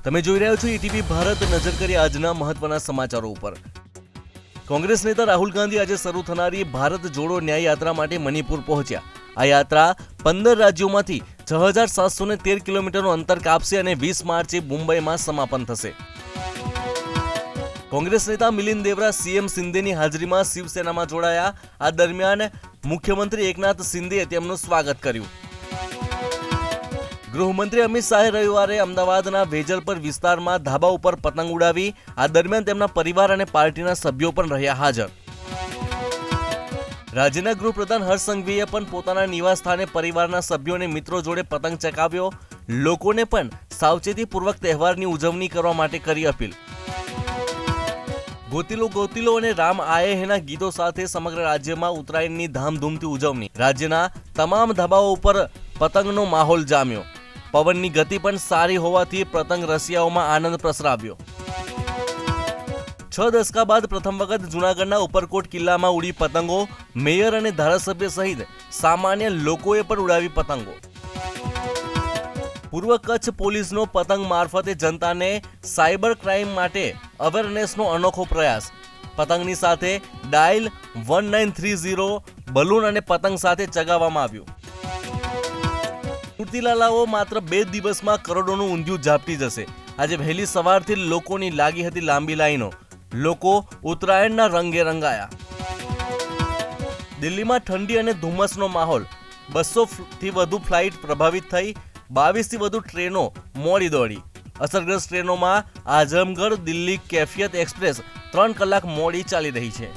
તમે જોઈ રહ્યા છો ઈટીવી ભારત. નજર કરી આજના મહત્વના સમાચારો ઉપર. કોંગ્રેસ નેતા રાહુલ ગાંધી આજે શરૂ થનારી ભારત જોડો ન્યાય યાત્રા માટે મણિપુર પહોંચ્યા. આ યાત્રા 15 રાજ્યોમાંથી 6713 કિલોમીટરનું અંતર કાપશે અને 20 માર્ચે મુંબઈમાં સમાપન થશે. કોંગ્રેસ નેતા મિલિંદ દેવરા સીએમ શિંદેની હાજરીમાં શિવસેનામાં જોડાયા. આ દરમિયાન મુખ્યમંત્રી એકનાથ શિંદેએ તેમનું સ્વાગત કર્યું. ગૃહમંત્રી અમિત શાહે રવિવારે અમદાવાદના વેજલપર વિસ્તારમાં ધાબા ઉપર પતંગ ઉડાવી. આ દરમિયાન તેમના પરિવાર અને પાર્ટીના સભ્યો પણ રહ્યા હાજર. રાજ્યના ગૃહપ્રધાન હર્ષ સંઘવીએ પણ પોતાના નિવાસ સ્થાને પરિવારના સભ્યો અને મિત્રો જોડે પતંગ ચગાવ્યો. લોકોને પણ સાવચેતીપૂર્વક તહેવારની ઉજવણી કરવા માટે કરી અપીલ. ગોતીલો ગોતીલો અને રામ આયે હેના ગીતો સાથે સમગ્ર રાજ્યમાં ઉત્તરાયણની ધામધૂમથી ઉજવણી. રાજ્યના તમામ ધાબાઓ ઉપર પતંગનો માહોલ જામ્યો. પવનની ગતિ પણ સારી હોવાથી પતંગ રસિયાઓમાં આનંદ પ્રસરાવ્યો. 6 દશકા બાદ પ્રથમ વખત જૂનાગઢના ઉપરકોટ કિલ્લામાં ઉડી પતંગો. મેયર અને ધારાસભ્ય સહિત સામાન્ય લોકોએ પણ ઉડાવી પતંગો. પૂર્વ કચ્છ પોલીસનો પતંગ મારફતે જનતાને સાયબર ક્રાઇમ માટે અવેરનેસનો અનોખો પ્રયાસ. પતંગની સાથે ડાયલ 1930 બલૂન અને પતંગ સાથે ચગાવવામાં આવ્યું. મૂર્તિલાલાઓ માત્ર 2 દિવસમાં કરોડોનું ઊંધિયું ઝાપટી જશે. આજે વહેલી સવારથી લોકોની લાગી હતી લાંબી લાઈનો. લોકો ઉત્તરાયણના રંગે રંગાયા. દિલ્હીમાં ઠંડી અને ધુમ્મસનો માહોલ. 200 થી વધુ ફ્લાઇટ પ્રભાવિત થઈ. 22 થી વધુ ટ્રેનો મોડી દોડી. અસરગ્રસ્ત ટ્રેનોમાં આઝમગઢ દિલ્હી કેફિયત એક્સપ્રેસ 3 કલાક મોડી ચાલી રહી છે.